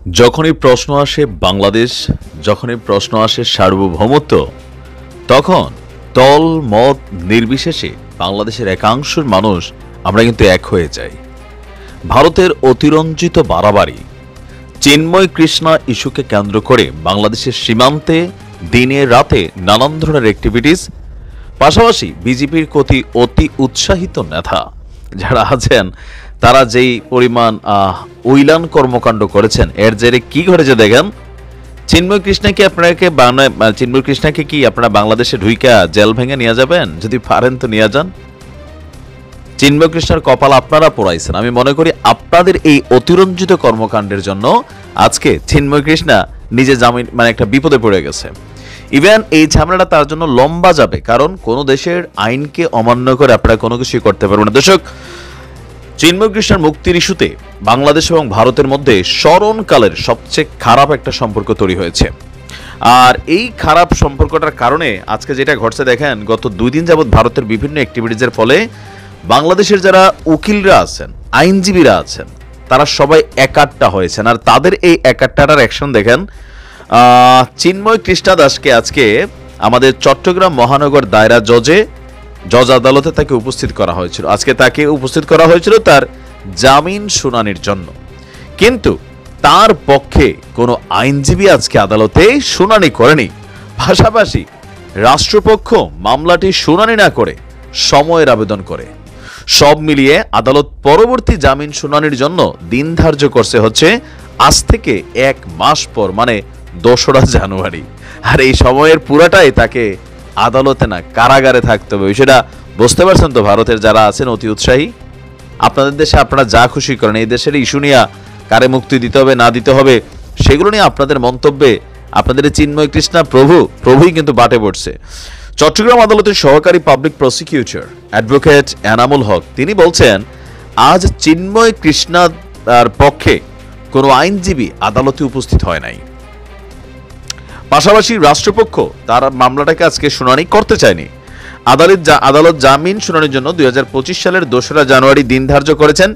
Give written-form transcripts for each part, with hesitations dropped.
যখনই প্রশ্ন আসে বাংলাদেশ, যখনই প্রশ্ন আসে সার্বভৌমত্ব, তখন দল মত নির্বিশেষে বাংলাদেশের একাংশের মানুষ আমরা কিন্তু এক হয়ে যাই। ভারতের অতিরঞ্জিত বাড়াবাড়ি, চিন্ময় কৃষ্ণা ইস্যুকে কেন্দ্র করে বাংলাদেশের সীমান্তে দিনে রাতে নানান ধরনের অ্যাক্টিভিটিস, পাশাপাশি বিজেপির প্রতি অতি উৎসাহিত নেতা যারা আছেন তারা যেই পরিমাণ উইলান কর্মকাণ্ড করেছেন, এর জেরে কি ঘটেছে দেখেন। চিন্ময় কৃষ্ণাকে কি আপনারা বাংলাদেশে ঢুইকা জেল ভেঙে নিয়ে যাবেন? যদি পারেন তো নিয়ে যান। চিন্ময় কৃষ্ণার কপাল আপনারা পোড়াইছেন। আমি মনে করি আপনাদের এই অতিরঞ্জিত কর্মকাণ্ডের জন্য আজকে চিন্ময় কৃষ্ণা নিজে জামিন একটা বিপদে পড়ে গেছে। ইভেন এই ঝামেলাটা তার জন্য লম্বা যাবে, কারণ কোন দেশের আইনকে অমান্য করে আপনারা কোনো কিছুই করতে পারবেন না। দর্শক, চিন্ময় কৃষ্ণার মুক্তির ইস্যুতে বাংলাদেশ এবং ভারতের মধ্যে স্মরণকালের সবচেয়ে খারাপ একটা সম্পর্ক তৈরি হয়েছে। আর এই খারাপ সম্পর্কটার কারণে আজকে যেটা ঘটছে দেখেন, গত 2 দিন যাবৎ ভারতের বিভিন্ন অ্যাক্টিভিটিজের ফলে বাংলাদেশের যারা উকিলরা আছেন, আইনজীবীরা আছেন, তারা সবাই একাট্টা হয়েছেন। আর তাদের এই একাট্টাটার অ্যাকশন দেখেন। চিন্ময় কৃষ্ণা দাসকে আজকে আমাদের চট্টগ্রাম মহানগর দায়রা জজ আদালতে তাকে উপস্থিত করা হয়েছিল। আজকে তাকে উপস্থিত করা হয়েছিল তার জামিন শুনানির জন্য, কিন্তু তার পক্ষে কোনো আইনজীবী আজকে আদালতে শুনানি করেনি। পাশাপাশি রাষ্ট্রপক্ষ মামলাটি শুনানি না করে সময়ের আবেদন করে। সব মিলিয়ে আদালত পরবর্তী জামিন শুনানির জন্য দিন ধার্য করছে হচ্ছে আজ থেকে 1 মাস পর, মানে 2রা জানুয়ারি। আর এই সময়ের পুরাটাই তাকে আদালতে না কারাগারে থাকতে হবে। সেটা বুঝতে পারছেন তো? ভারতের যারা আছেন অতি উৎসাহী। আপনাদের দেশে আপনারা যা খুশি করেন, এই দেশের ইস্যু নিয়ে কারে মুক্তি দিতে হবে না দিতে হবে সেগুলো নিয়ে আপনাদের মন্তব্যে আপনাদের চিন্ময় কৃষ্ণা প্রভুই কিন্তু বাটে পড়ছে। চট্টগ্রাম আদালতের সহকারী public prosecutor advocate Enamul Haque তিনি বলছেন, আজ চিন্ময় কৃষ্ণার পক্ষে কোনো আইনজীবী আদালতে উপস্থিত হয় নাই। পাশাপাশি রাষ্ট্রপক্ষ তার মামলাটাকে আজকে শুনানি করতে চায়নি। আদালত জামিন শুনানির জন্য 2025 সালের 2রা জানুয়ারি দিন ধার্য করেছেন।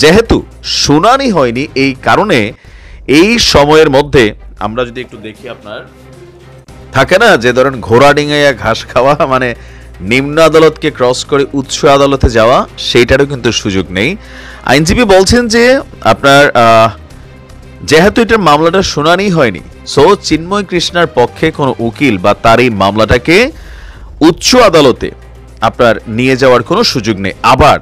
যেহেতু শুনানি হয়নি, এই কারণে এই সময়ের মধ্যে আমরা যদি একটু দেখি, আপনার থাকে না যে ধরেন ঘোড়া ডিঙাইয়া ঘাস খাওয়া, মানে নিম্ন আদালতকে ক্রস করে উচ্চ আদালতে যাওয়া, সেইটারও কিন্তু সুযোগ নেই। আইনজীবী বলছেন যে আপনার যেহেতু এটার মামলাটা শুনানি হয়নি, সো চিন্ময় কৃষ্ণার পক্ষে কোনো উকিল বা তার এই মামলাটাকে উচ্চ আদালতে আপনার নিয়ে যাওয়ার কোনো সুযোগ নেই। আবার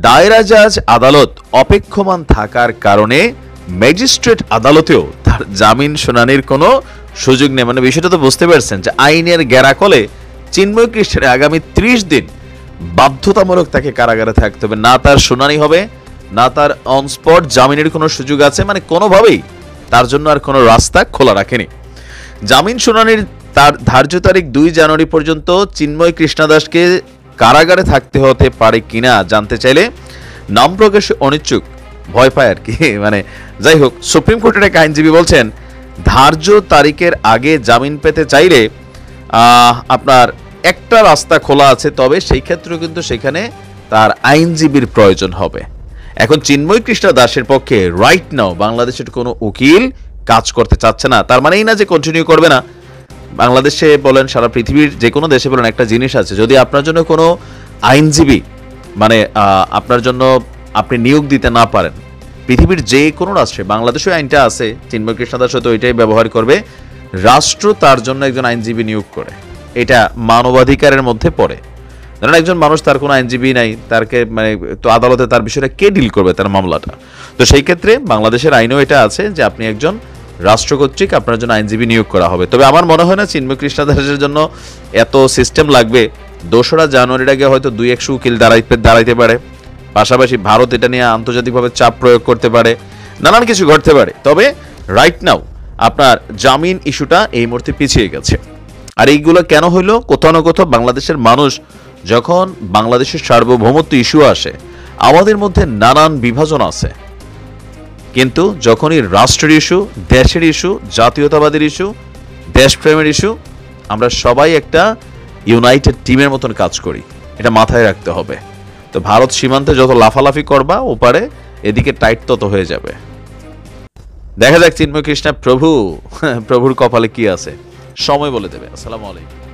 দায়রা জজ আদালত অপেক্ষমান থাকার কারণে ম্যাজিস্ট্রেট আদালতেও তার জামিন শুনানির কোনো সুযোগ নেই। মানে বিষয়টা তো বুঝতে পারছেন যে আইনের গ্যারাকলে চিন্ময় কৃষ্ণের আগামী 30 দিন বাধ্যতামূলক তাকে কারাগারে থাকতে হবে। না তার শুনানি হবে, না তার অন স্পট জামিনের কোনো সুযোগ আছে, মানে কোনোভাবেই তার জন্য আর কোনো রাস্তা খোলা রাখেনি। জামিন শুনানির তার ধার্য তারিখ 2 জানুয়ারি পর্যন্ত চিন্ময় কৃষ্ণা দাসকে কারাগারে থাকতে হতে পারে কিনা জানতে চাইলে নাম প্রকাশে অনিচ্ছুক, ভয় পায় আর কি, মানে যাই হোক, সুপ্রিম কোর্টের এক আইনজীবী বলছেন ধার্য তারিখের আগে জামিন পেতে চাইলে আপনার একটা রাস্তা খোলা আছে, তবে সেই ক্ষেত্রে কিন্তু সেখানে তার আইনজীবীর প্রয়োজন হবে। এখন চিন্ময় কৃষ্ণা দাসের পক্ষে রাইট নাও বাংলাদেশের কোনো উকিল কাজ করতে চাচ্ছে না। তার মানে এই না যে কন্টিনিউ করবে না। বাংলাদেশে বলেন, সারা পৃথিবীর যে কোনো দেশে বলেন, একটা জিনিস আছে, যদি আপনার জন্য কোনো আইনজীবী মানে আপনার জন্য আপনি নিয়োগ দিতে না পারেন, পৃথিবীর যে কোনো রাষ্ট্রে, বাংলাদেশেও আইনটা আছে, চিন্ময় কৃষ্ণা দাস হয়তো ওইটাই ব্যবহার করবে, রাষ্ট্র তার জন্য একজন আইনজীবী নিয়োগ করে। এটা মানবাধিকারের মধ্যে পড়ে। ধরেন একজন মানুষ, তার কোনো আইনজীবী নাই, তারকে মানে তো আদালতে তার বিষয়টা কে ডিল করবে, তার মামলাটা? তো সেই ক্ষেত্রে বাংলাদেশের আইনেও এটা আছে যে আপনি একজন রাষ্ট্র কর্তৃক আপনার জন্য আইনজীবী নিয়োগ করা হবে। তবে আমার মনে হয় না চিন্ময় কৃষ্ণা দাসের জন্য এত সিস্টেম লাগবে। 2রা জানুয়ারির আগে হয়তো 200 উকিল দাঁড়াইতে পারে। পাশাপাশি ভারত এটা নিয়ে আন্তর্জাতিকভাবে চাপ প্রয়োগ করতে পারে, নানান কিছু ঘটতে পারে। তবে রাইট নাও আপনার জামিন ইস্যুটা এই মুহূর্তে পিছিয়ে গেছে। আর এইগুলো কেন হইলো? কোথাও না কোথাও বাংলাদেশের মানুষ, যখন বাংলাদেশের সার্বভৌমত্ব ইস্যু আসে, আমাদের মধ্যে নানান বিভাজন আছে, কিন্তু যখনই রাষ্ট্রের ইস্যু, দেশের ইস্যু, জাতীয়তাবাদের ইস্যু, দেশপ্রেমের ইস্যু, আমরা সবাই একটা ইউনাইটেড টিমের মতন কাজ করি। এটা মাথায় রাখতে হবে। তো ভারত সীমান্তে যত লাফালাফি করবা ওপারে, এদিকে টাইট তত হয়ে যাবে। দেখা যাক চিন্ময় কৃষ্ণা প্রভুর কপালে কি আছে, সময় বলে দেবে। আসসালামু আলাইকুম।